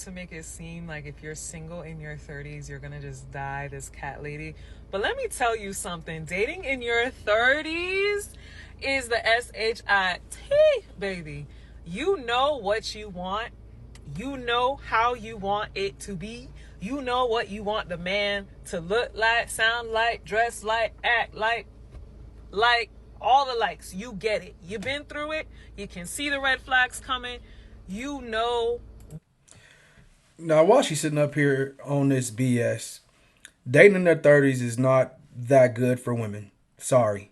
used to make it seem like if you're single in your 30s, you're gonna just die this cat lady. But let me tell you something. Dating in your 30s is the SHIT, baby. You know what you want. You know how you want it to be. You know what you want the man to look like, sound like, dress like, act like all the likes. You get it. You've been through it. You can see the red flags coming. You know. Now, while she's sitting up here on this BS, dating in their 30s is not that good for women. Sorry.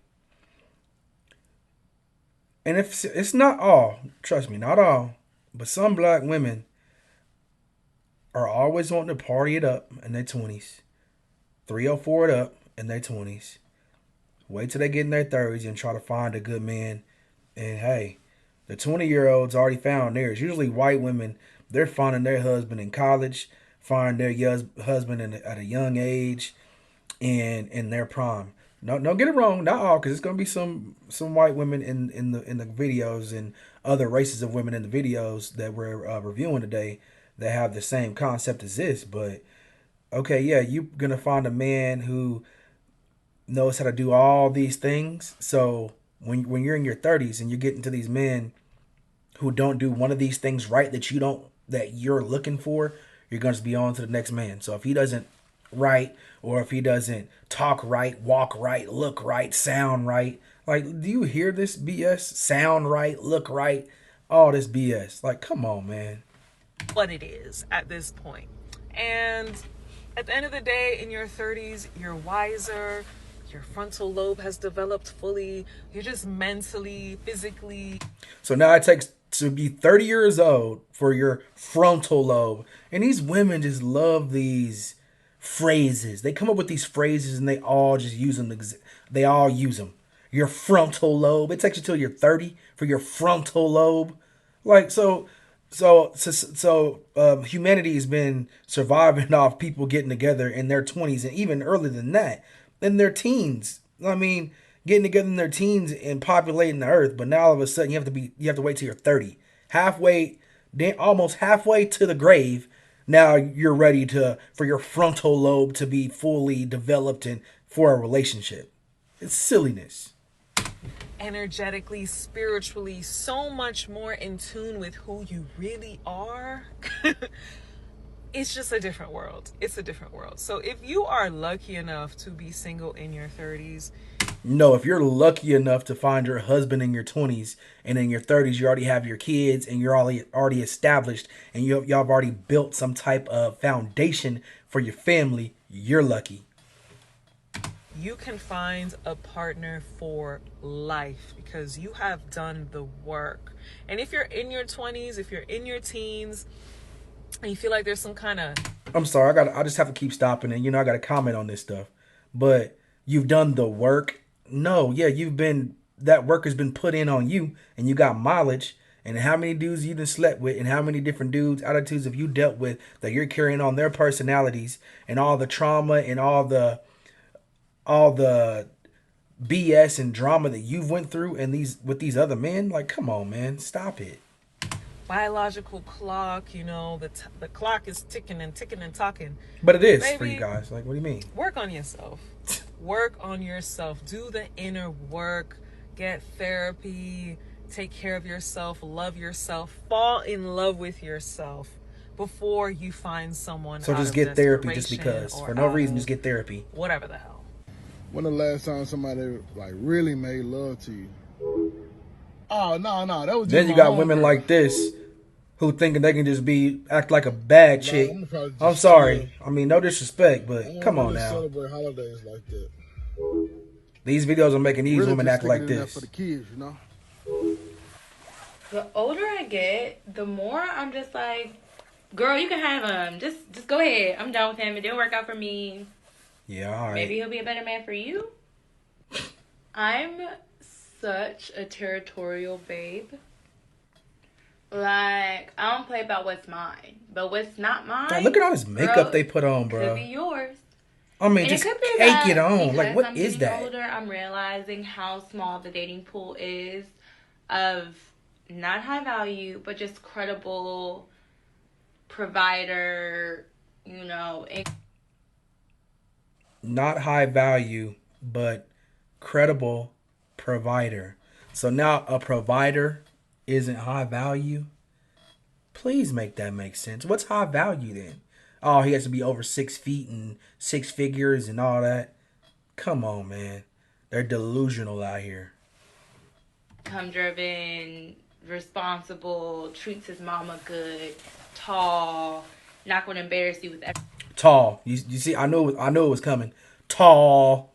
And if it's not all, trust me, not all, but some black women are always wanting to party it up in their 20s, 304 it up in their 20s. Wait till they get in their 30s and try to find a good man. And hey, the 20-year-olds already found theirs. Usually white women, they're finding their husband in college, find their husband at a young age and in their prime. No, don't get it wrong, not all, because it's gonna be some white women in the videos and other races of women in the videos that we're reviewing today that have the same concept as this. But okay, yeah, you're gonna find a man who knows how to do all these things. So when you're in your 30s and you're getting to these men who don't do one of these things right that you're looking for, you're going to be on to the next man. So if he doesn't right, or if he doesn't talk right, walk right, look right, sound right, like, do you hear this BS? Sound right, look right, all this BS. Like, come on, man. What it is at this point. And at the end of the day, in your 30s, you're wiser. Your frontal lobe has developed fully. You're just mentally, physically. So now it takes to be 30 years old for your frontal lobe. And these women just love these phrases. They come up with these phrases and they all just use them. They all use them. Your frontal lobe. It takes you till you're 30 for your frontal lobe. Like, humanity has been surviving off people getting together in their 20s and even earlier than that, in their teens. I mean, getting together in their teens and populating the earth. But now all of a sudden you have to wait till you're 30, halfway, then almost halfway to the grave. Now you're ready to for your frontal lobe to be fully developed and for a relationship. It's silliness. Energetically, spiritually, so much more in tune with who you really are. It's just a different world. It's a different world. So if you are lucky enough to be single in your 30s, No, if you're lucky enough to find your husband in your 20s and in your 30s you already have your kids and you're already established and y'all have already built some type of foundation for your family, you're lucky. you can find a partner for life because you have done the work. And if you're in your 20s, if you're in your teens, and you feel like there's some kind of. I'm sorry, I just have to keep stopping and I got to comment on this stuff. But you've done the work. No, yeah, you've been that work has been put in on you and you got mileage and how many dudes you done slept with and how many different dudes attitudes have you dealt with that you're carrying on their personalities and all the trauma and all the BS and drama that you've went through and these with these other men. Like, come on, man, stop it. Biological clock, the clock is ticking and ticking and talking. But it is for you Baby, guys. Like, what do you mean? work on yourself. Work on yourself. Do the inner work. Get therapy. Take care of yourself. Love yourself. Fall in love with yourself before you find someone So out just of get therapy just desperation because. or For no out reason, of just get therapy. whatever the hell. When the last time somebody like really made love to you? Oh no, that was just Then you my got women homegirl. like this who thinking they can just act like a bad Nah, chick. I'm probably I'm just chill. sorry. I mean, no disrespect, I but don't come on really now. celebrate holidays like that. These videos are making these Really women just act sticking like in there for the this. kids. The older I get, the more I'm just like, girl, you can have him. Just go ahead. I'm done with him. It didn't work out for me. Yeah, all Maybe right. he'll be a better man for you. I'm such a territorial babe. Like, I don't play about what's mine. But what's not God, mine, look at all this makeup girl, they put on, could be bro. yours. I mean, And it just could be cake it that on. Like, because what I'm is getting that? older, I'm realizing how small the dating pool is of not high value, but just credible provider, you know. Not high value, but credible provider. So now a provider isn't high value. Please make that make sense. What's high value then? Oh, he has to be over 6 feet and six figures and all that. Come on, man. They're delusional out here. Income driven, responsible, treats his mama good, tall, not going to embarrass you with every Tall. You see, I knew it was coming. Tall.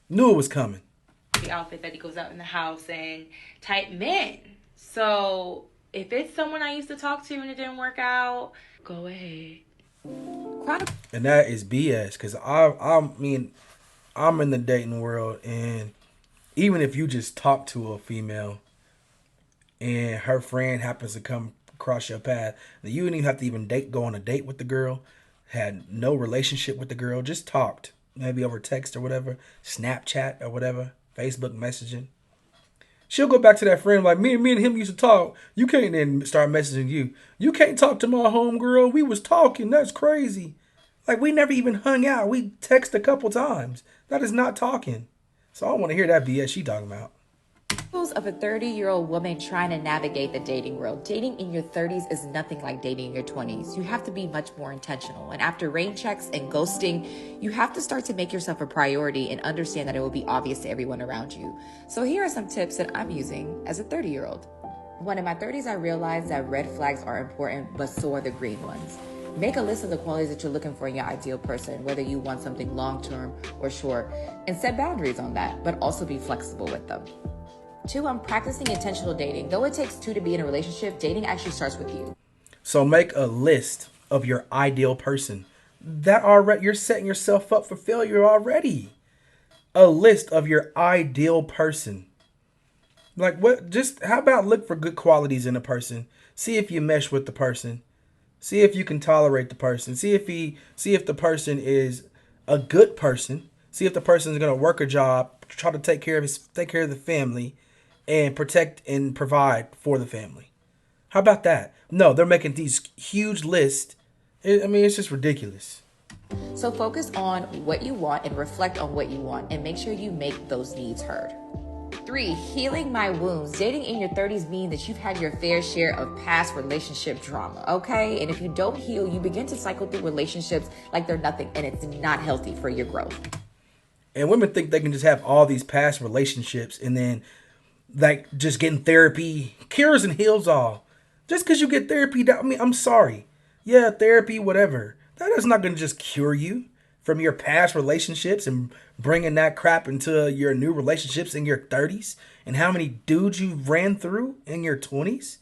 Knew it was coming. outfit that he goes out in the house, and type men. So if it's someone I used to talk to and it didn't work out, go ahead. And that is BS. Because I mean, I'm in the dating world, and even if you just talk to a female and her friend happens to come across your path, then you didn't even have to go on a date with the girl, had no relationship with the girl, just talked, maybe over text or whatever, Snapchat or whatever, Facebook messaging. She'll go back to that friend like, me and him used to talk. You can't then start messaging you. You can't talk to my homegirl. We was talking. That's crazy. Like, we never even hung out. We text a couple times. That is not talking. So I don't want to hear that BS she talking about. Of a 30-year-old woman trying to navigate the dating world. Dating in your 30s is nothing like dating in your 20s. You have to be much more intentional. And after rain checks and ghosting, you have to start to make yourself a priority and understand that it will be obvious to everyone around you. So here are some tips that I'm using as a 30-year-old. One, in my 30s, I realized that red flags are important, but so are the green ones. Make a list of the qualities that you're looking for in your ideal person, whether you want something long-term or short, and set boundaries on that, but also be flexible with them. 2, I'm practicing intentional dating. Though it takes 2 to be in a relationship, dating actually starts with you. So make a list of your ideal person. That already, you're setting yourself up for failure already. A list of your ideal person. Like, what? Just how about look for good qualities in a person? See if you mesh with the person. See if you can tolerate the person. See if the person is a good person. See if the person is going to work a job, try to take care of the family, and protect and provide for the family. How about that? No, they're making these huge lists. I mean, it's just ridiculous. So focus on what you want and reflect on what you want and make sure you make those needs heard. 3, healing my wounds. Dating in your 30s means that you've had your fair share of past relationship drama, okay? And if you don't heal, you begin to cycle through relationships like they're nothing, and it's not healthy for your growth. And women think they can just have all these past relationships and then like just getting therapy cures and heals all. Just because you get therapy, I mean, I'm sorry. Yeah, therapy, whatever. That is not going to just cure you from your past relationships and bringing that crap into your new relationships in your 30s and how many dudes you've ran through in your 20s.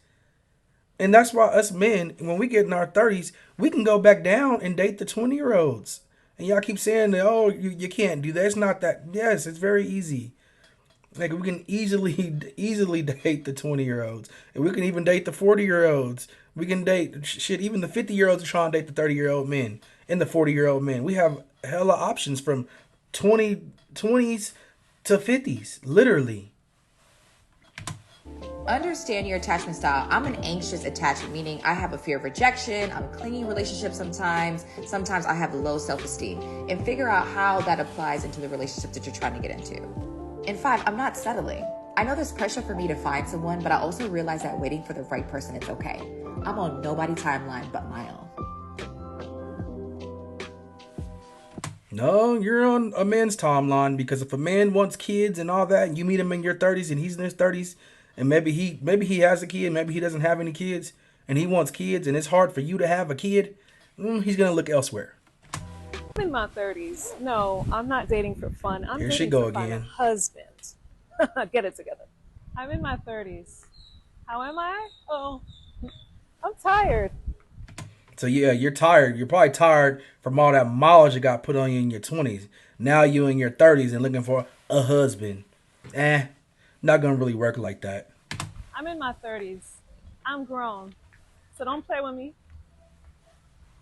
And that's why us men, when we get in our 30s, we can go back down and date the 20-year-olds. And y'all keep saying that, oh, you can't do that. It's not that. Yes, it's very easy. Like, we can easily date the 20-year-olds. And we can even date the 40-year-olds. We can date, shit, even the 50-year-olds are trying to date the 30-year-old men and the 40-year-old men. We have hella options from 20s to 50s, literally. Understand your attachment style. I'm an anxious attachment, meaning I have a fear of rejection. I'm clingy in relationships sometimes. Sometimes I have low self-esteem. And figure out how that applies into the relationship that you're trying to get into. And 5, I'm not settling. I know there's pressure for me to find someone, but I also realize that waiting for the right person is okay. I'm on nobody's timeline but my own. No, you're on a man's timeline, because if a man wants kids and all that, and you meet him in your 30s and he's in his 30s, and maybe he has a kid, maybe he doesn't have any kids, and he wants kids, and it's hard for you to have a kid, he's gonna look elsewhere. I'm in my 30s. No, I'm not dating for fun. I'm Here dating she go to find a again. husband. Get it together. I'm in my 30s. How am I? Oh, I'm tired. So yeah, you're tired. You're probably tired from all that mileage you got put on you in your 20s. Now you in your 30s and looking for a husband. Not gonna really work like that. I'm in my 30s. I'm grown. So don't play with me.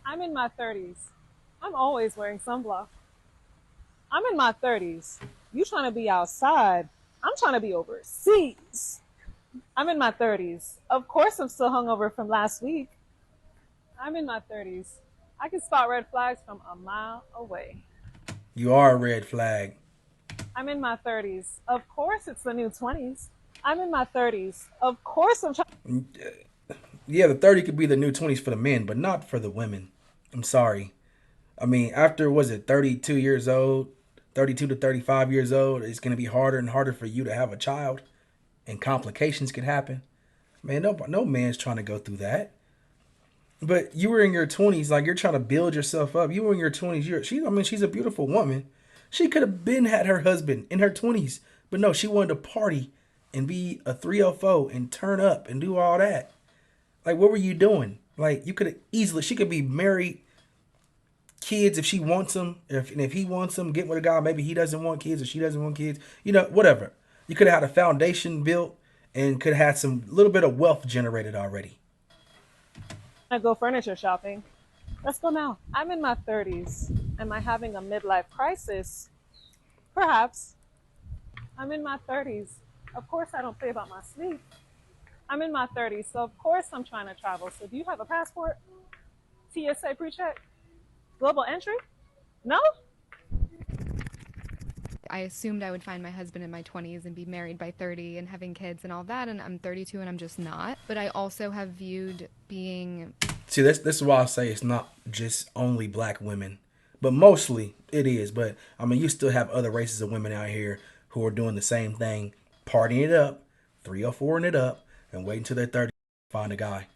I'm in my 30s. I'm always wearing sunblock. I'm in my 30s. You trying to be outside. I'm trying to be overseas. I'm in my 30s. Of course I'm still hungover from last week. I'm in my 30s. I can spot red flags from a mile away. You are a red flag. I'm in my 30s. Of course, it's the new 20s. I'm in my 30s. Of course, I'm trying. Yeah, the 30 could be the new 20s for the men, but not for the women. I'm sorry. I mean, after, was it 32 years old, 32 to 35 years old, it's going to be harder and harder for you to have a child, and complications could happen. Man, no man's trying to go through that. But you were in your 20s, like you're trying to build yourself up. You were in your 20s. She's a beautiful woman. She could have been had her husband in her 20s, but no, she wanted to party and be a 304 and turn up and do all that. Like, what were you doing? Like, you could have easily, she could be married, kids if she wants them. If he wants them, get with a guy. Maybe he doesn't want kids or she doesn't want kids. Whatever. You could have had a foundation built and could have had some little bit of wealth generated already. I go furniture shopping. Let's go now. I'm in my 30s. Am I having a midlife crisis? Perhaps. I'm in my 30s. Of course, I don't play about my sleep. I'm in my 30s, so of course I'm trying to travel. So do you have a passport? TSA pre-check? Global entry? No? I assumed I would find my husband in my 20s and be married by 30 and having kids and all that, and I'm 32 and I'm just not. But I also have viewed being... See, this is why I say it's not just only black women, but mostly it is. But I mean, you still have other races of women out here who are doing the same thing, partying it up, 304ing it up, and waiting till they're 30 to find a guy.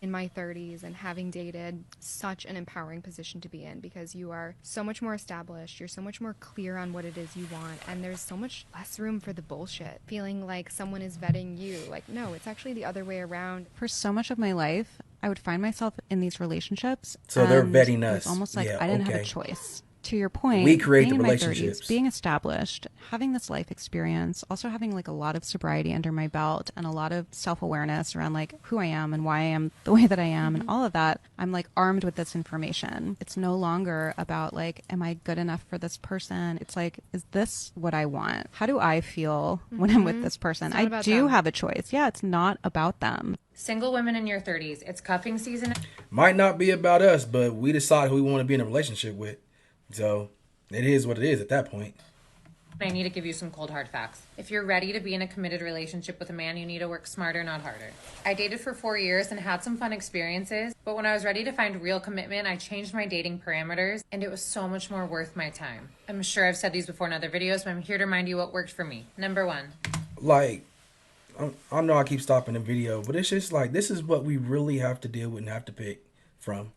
in my 30s and having dated, such an empowering position to be in, because you are so much more established, you're so much more clear on what it is you want, and there's so much less room for the bullshit. Feeling like someone is vetting you. Like, no, it's actually the other way around. For so much of my life, I would find myself in these relationships. So they're vetting It us. was almost like Yeah, I didn't have okay. a choice. To your point, We create being the in my relationships. 30s, being established, having this life experience, also having like a lot of sobriety under my belt and a lot of self-awareness around like who I am and why I am the way that I am and all of that, I'm like armed with this information. It's no longer about like, am I good enough for this person? It's like, is this what I want? How do I feel when I'm with this person? It's not I about do them. have a choice. Yeah, it's not about them. Single women in your 30s, it's cuffing season. Might not be about us, but we decide who we want to be in a relationship with. So it is what it is at that point. I need to give you some cold hard facts. If you're ready to be in a committed relationship with a man, you need to work smarter, not harder. I dated for 4 years and had some fun experiences, but when I was ready to find real commitment, I changed my dating parameters and it was so much more worth my time. I'm sure I've said these before in other videos, but I'm here to remind you what worked for me. Number 1. Like, I know I keep stopping the video, but it's just like, this is what we really have to deal with and have to pick from.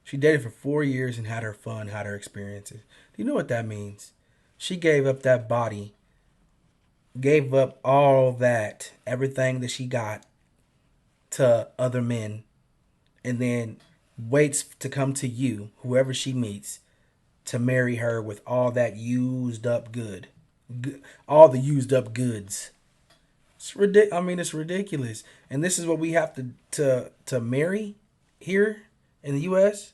She dated for 4 years and had her fun, had her experiences. Do you know what that means? She gave up that body, gave up all that, everything that she got to other men, and then waits to come to you, whoever she meets, to marry her with all that used up all the used up goods. It's it's ridiculous. And this is what we have to marry here in the U.S.,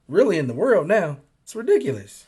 really in the world now. It's ridiculous.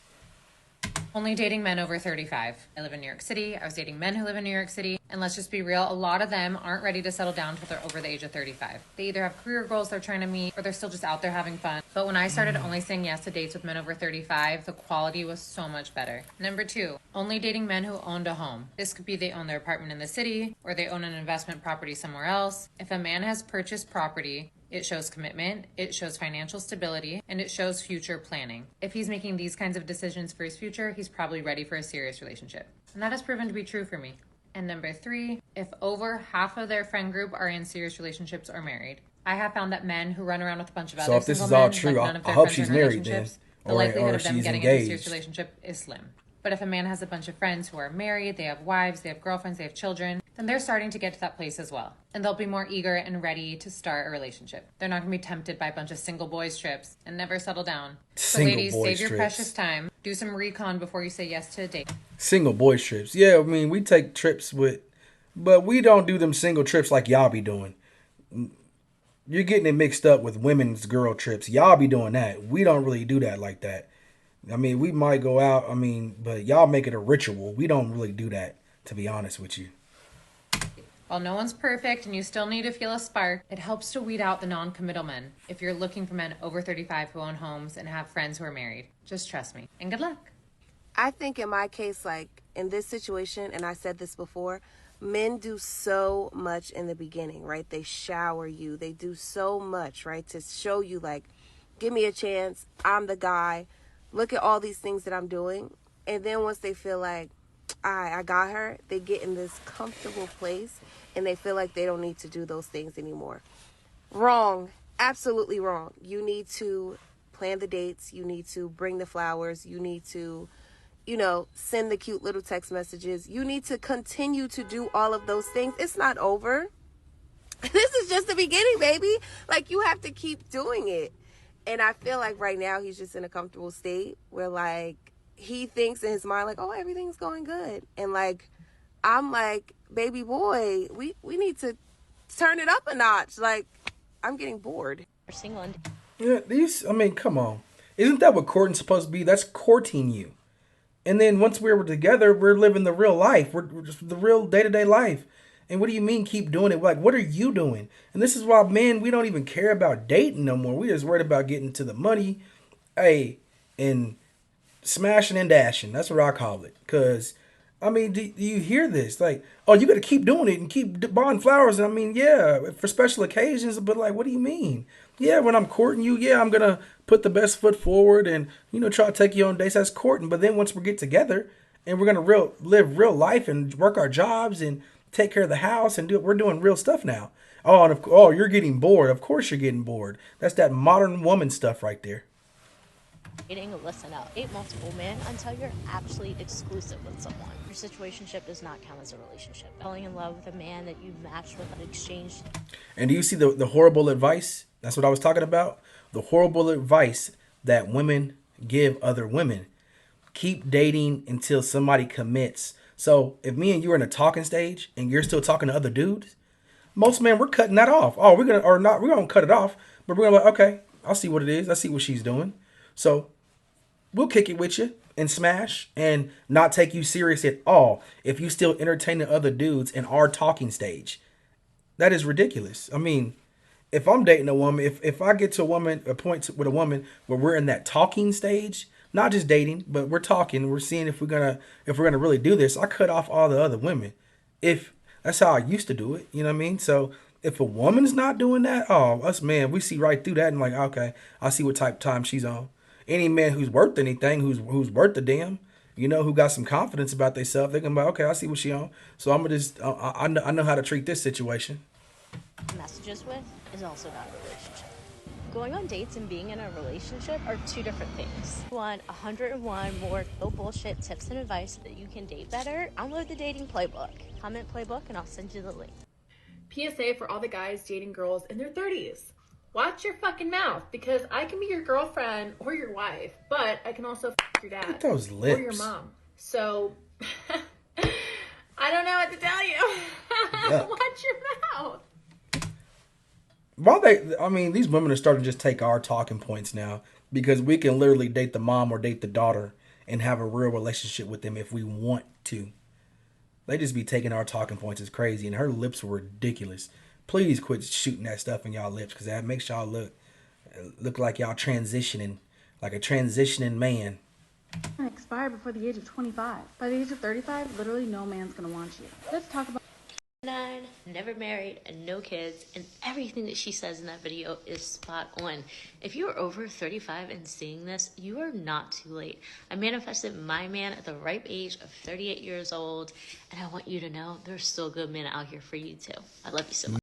Only dating men over 35. I live in New York City. I was dating men who live in New York City. And let's just be real, a lot of them aren't ready to settle down until they're over the age of 35. They either have career goals they're trying to meet or they're still just out there having fun. But when I started only saying yes to dates with men over 35, the quality was so much better. Number 2, only dating men who owned a home. This could be they own their apartment in the city or they own an investment property somewhere else. If a man has purchased property, it shows commitment, it shows financial stability, and it shows future planning. If he's making these kinds of decisions for his future, he's probably ready for a serious relationship. And that has proven to be true for me. And number 3, if over half of their friend group are in serious relationships or married. I have found that men who run around with a bunch of So other if this single is all men, true, like none of I their hope friends she's are in married then. relationships, the Or likelihood of them she's getting into a serious engaged. relationship is slim. But if a man has a bunch of friends who are married, they have wives, they have girlfriends, they have children, then they're starting to get to that place as well. And they'll be more eager and ready to start a relationship. They're not going to be tempted by a bunch of single boys trips and never settle down. So Single ladies, boys save your trips. precious time. Do some recon before you say yes to a date. Single boys trips. Yeah, I mean, we take trips but we don't do them single trips like y'all be doing. You're getting it mixed up with women's girl trips. Y'all be doing that. We don't really do that like that. I mean, we might go out, but y'all make it a ritual. We don't really do that, to be honest with you. While no one's perfect and you still need to feel a spark, it helps to weed out the non-committal men if you're looking for men over 35 who own homes and have friends who are married. Just trust me. And good luck. I think in my case, like in this situation, and I said this before, men do so much in the beginning, right? They shower you. They do so much, right? To show you, like, give me a chance. I'm the guy. Look at all these things that I'm doing. And then once they feel like, I got her, they get in this comfortable place and they feel like they don't need to do those things anymore. Wrong. Absolutely wrong. You need to plan the dates. You need to bring the flowers. You need to, send the cute little text messages. You need to continue to do all of those things. It's not over. This is just the beginning, baby. Like, you have to keep doing it. And I feel like right now he's just in a comfortable state where, like, he thinks in his mind, like, oh, everything's going good. And, like, I'm like, baby boy, we need to turn it up a notch. Like, I'm getting bored. Yeah, come on. Isn't that what courting's supposed to be? That's courting you. And then once we're together, we're living the real life. We're just the real day-to-day life. And what do you mean keep doing it? Like, what are you doing? And this is why, men, we don't even care about dating no more. We just worried about getting to the money, hey, and smashing and dashing. That's what I call it. Because, do you hear this? Like, oh, you got to keep doing it and keep buying flowers. And yeah, for special occasions. But, like, what do you mean? Yeah, when I'm courting you, yeah, I'm going to put the best foot forward and, try to take you on dates. That's courting. But then once we get together and we're going to live real life and work our jobs and take care of the house and we're doing real stuff now. Oh, and you're getting bored. Of course you're getting bored. That's that modern woman stuff right there. Listen up. Date multiple men until you're actually exclusive with someone. Your situationship does not count as a relationship. Falling in love with a man that you've matched with an exchange. And do you see the horrible advice? That's what I was talking about. The horrible advice that women give other women. Keep dating until somebody commits. So if me and you are in a talking stage and you're still talking to other dudes, most men, we're cutting that off. Oh, we're gonna cut it off, but we're gonna okay, I'll see what it is. I see what she's doing. So we'll kick it with you and smash and not take you serious at all if you still entertaining other dudes in our talking stage. That is ridiculous. If I'm dating a woman, if I get to a point with a woman where we're in that talking stage, not just dating, but we're talking, we're seeing if we're gonna really do this, I cut off all the other women. If that's how I used to do it, you know what I mean? So if a woman's not doing that, oh, us man, we see right through that and like, okay, I see what type of time she's on. Any man who's worth anything, who's worth a damn, who got some confidence about themselves, they're gonna be like, okay, I see what she on. So I'm gonna just, I know how to treat this situation. Messages with is also not a relationship. Going on dates and being in a relationship are two different things. You want 101 more no bullshit tips and advice so that you can date better? Download the dating playbook. Comment playbook and I'll send you the link. PSA for all the guys dating girls in their 30s. Watch your fucking mouth, because I can be your girlfriend or your wife, but I can also f your dad. Look at those lips. Or your mom. So, I don't know what to tell you. Watch your mouth. These women are starting to just take our talking points now because we can literally date the mom or date the daughter and have a real relationship with them if we want to. They just be taking our talking points as crazy, and her lips were ridiculous. Please quit shooting that stuff in y'all lips because that makes y'all look like y'all transitioning, like a transitioning man. Expire before the age of 25. By the age of 35, literally no man's gonna want you. Let's talk about 9, never married, and no kids, and everything that she says in that video is spot on. If you are over 35 and seeing this, you are not too late. I manifested my man at the ripe age of 38 years old, and I want you to know there's still good men out here for you too. I love you so much.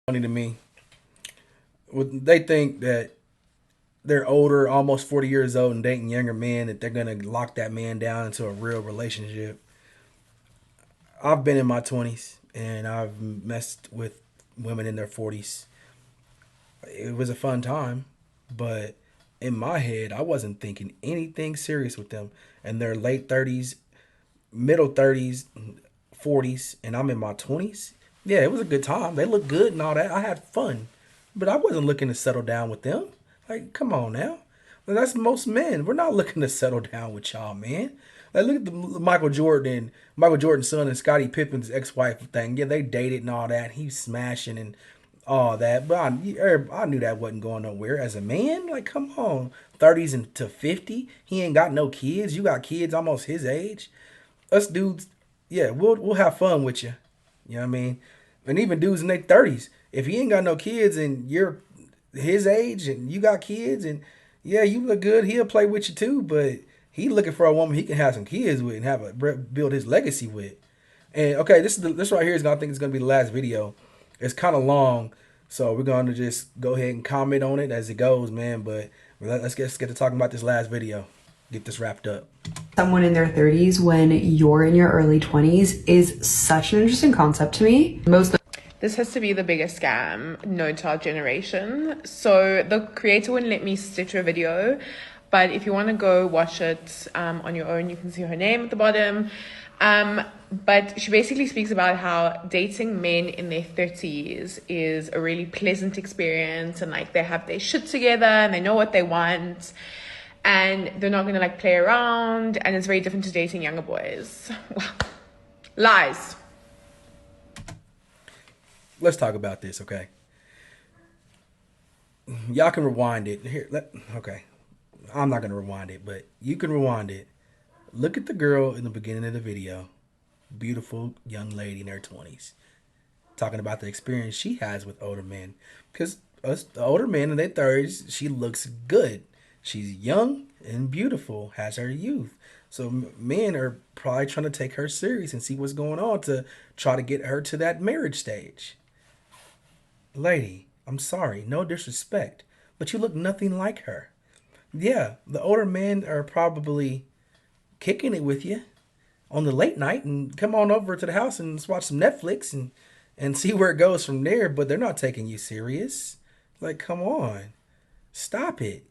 Funny to me. They think that they're older, almost 40 years old, and dating younger men, that they're going to lock that man down into a real relationship. I've been in my 20s, and I've messed with women in their 40s. It was a fun time, but in my head, I wasn't thinking anything serious with them. In their late 30s, middle 30s, 40s, and I'm in my 20s. Yeah, it was a good time. They look good and all that. I had fun, but I wasn't looking to settle down with them. Like, come on now. Well, that's most men. We're not looking to settle down with y'all, man. Like, look at the Michael Jordan's son and Scottie Pippen's ex-wife thing. Yeah, they dated and all that. He's smashing and all that. But I knew that wasn't going nowhere. As a man, like, come on. 30s and to 50. He ain't got no kids. You got kids almost his age. Us dudes, yeah, we'll have fun with you. You know what I mean? And even dudes in their 30s. If he ain't got no kids and you're his age and you got kids and yeah, you look good, he'll play with you too, but he looking for a woman he can have some kids with and build his legacy with. And okay, this right here is I think it's gonna be the last video. It's kind of long, so we're gonna just go ahead and comment on it as it goes, man. But let's get to talking about this last video. Get this wrapped up. Someone in their 30s when you're in your early 20s is such an interesting concept to me. This has to be the biggest scam known to our generation. So the creator wouldn't let me stitch a video, but if you want to go watch it on your own, you can see her name at the bottom. But she basically speaks about how dating men in their 30s is a really pleasant experience, and like they have their shit together and they know what they want and they're not going to like play around, and it's very different to dating younger boys. Lies. Let's talk about this, okay? Y'all can rewind it. Okay. I'm not going to rewind it, but you can rewind it. Look at the girl in the beginning of the video. Beautiful young lady in her 20s. Talking about the experience she has with older men. Because the older men in their 30s, she looks good. She's young and beautiful, has her youth. So men are probably trying to take her serious and see what's going on to try to get her to that marriage stage. Lady, I'm sorry, no disrespect, but you look nothing like her. Yeah, the older men are probably kicking it with you on the late night and come on over to the house and let's watch some Netflix and see where it goes from there, but they're not taking you serious. Like, come on. Stop it.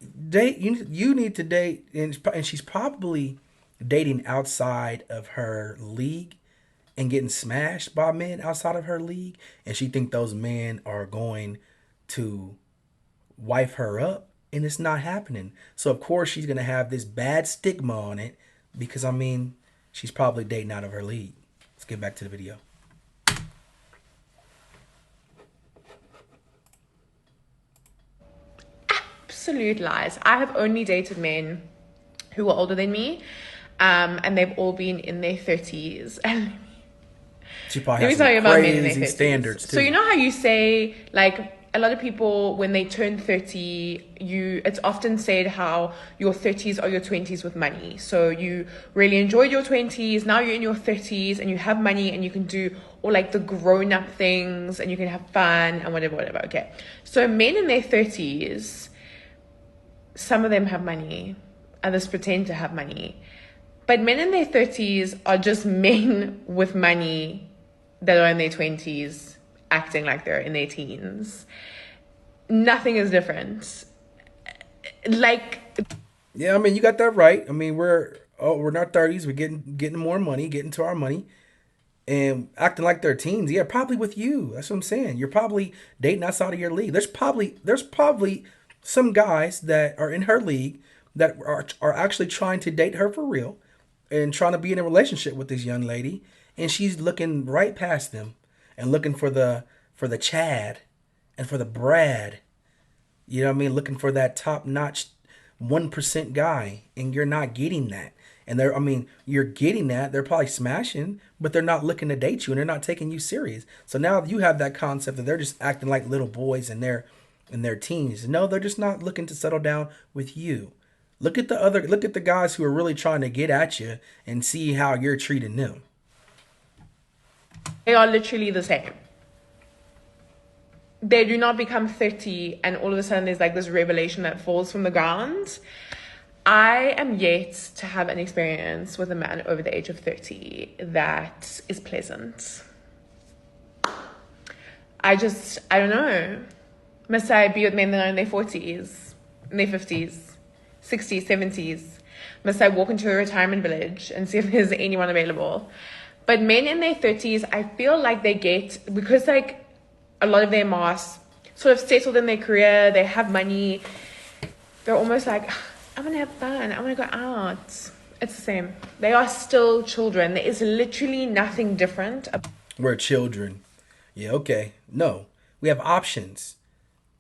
You need to date, and she's probably dating outside of her league and getting smashed by men outside of her league, and she think those men are going to wife her up, and it's not happening. So of course she's gonna have this bad stigma on it because I mean she's probably dating out of her league. Let's get back to the video. Absolute lies. I have only dated men who were older than me, and they've all been in their 30s. And she probably let me has tell you some about men in their crazy 30s. standards too. So you know how you say, like, a lot of people when they turn 30, it's often said how your 30s are your 20s with money. So you really enjoyed your 20s, now you're in your 30s and you have money and you can do all like the grown-up things and you can have fun and whatever. Okay, so men in their 30s, some of them have money, others pretend to have money, but men in their 30s are just men with money that are in their 20s acting like they're in their teens. Nothing is different. Like, yeah, I mean, you got that right. I mean, we're in our 30s, we're getting more money, getting to our money, and acting like they're teens. Yeah, probably with you. That's what I'm saying. You're probably dating outside of your league. There's probably some guys that are in her league that are actually trying to date her for real and trying to be in a relationship with this young lady, and she's looking right past them and looking for the Chad and for the Brad. You know what I mean? Looking for that top-notch 1% guy, and you're not getting that. And you're getting that. They're probably smashing, but they're not looking to date you, and they're not taking you serious. So now you have that concept that they're just acting like little boys in their teens. No, they're just not looking to settle down with you. Look at the guys who are really trying to get at you and see how you're treating them. They are literally the same. They do not become 30 and all of a sudden there's like this revelation that falls from the ground. I am yet to have an experience with a man over the age of 30 that is pleasant. I don't know. Must I be with men that are in their 40s, in their 50s, 60s, 70s? Must I walk into a retirement village and see if there's anyone available? But men in their 30s, I feel like they get, because like a lot of their mass sort of settled in their career, they have money, they're almost like, I'm gonna have fun, I'm gonna go out. It's the same. They are still children. There is literally nothing different. We're children. Yeah, okay. No, we have options.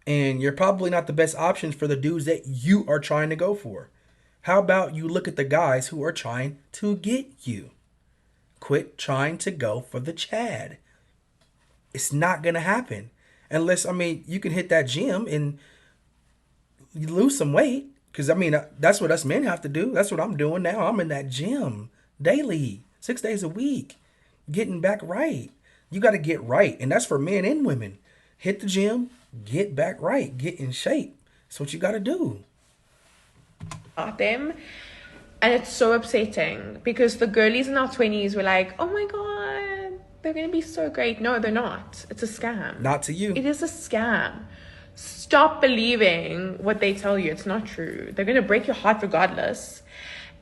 And you're probably not the best options for the dudes that you are trying to go for. How about you look at the guys who are trying to get you? Quit trying to go for the Chad. It's not going to happen. Unless, I mean, you can hit that gym and you lose some weight. Because, I mean, that's what us men have to do. That's what I'm doing now. I'm in that gym daily, 6 days a week, getting back right. You got to get right. And that's for men and women. Hit the gym, get back right, get in shape. That's what you got to do. Them. And it's so upsetting because the girlies in our 20s were like, oh my God, they're going to be so great. No, they're not. It's a scam. Not to you. It is a scam. Stop believing what they tell you. It's not true. They're going to break your heart regardless.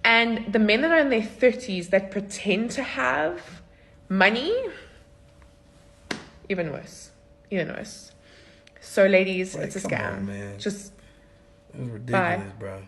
And the men that are in their 30s that pretend to have money, even worse. Even worse. So ladies, it's a scam. On, man. Just it was ridiculous, bye. bro.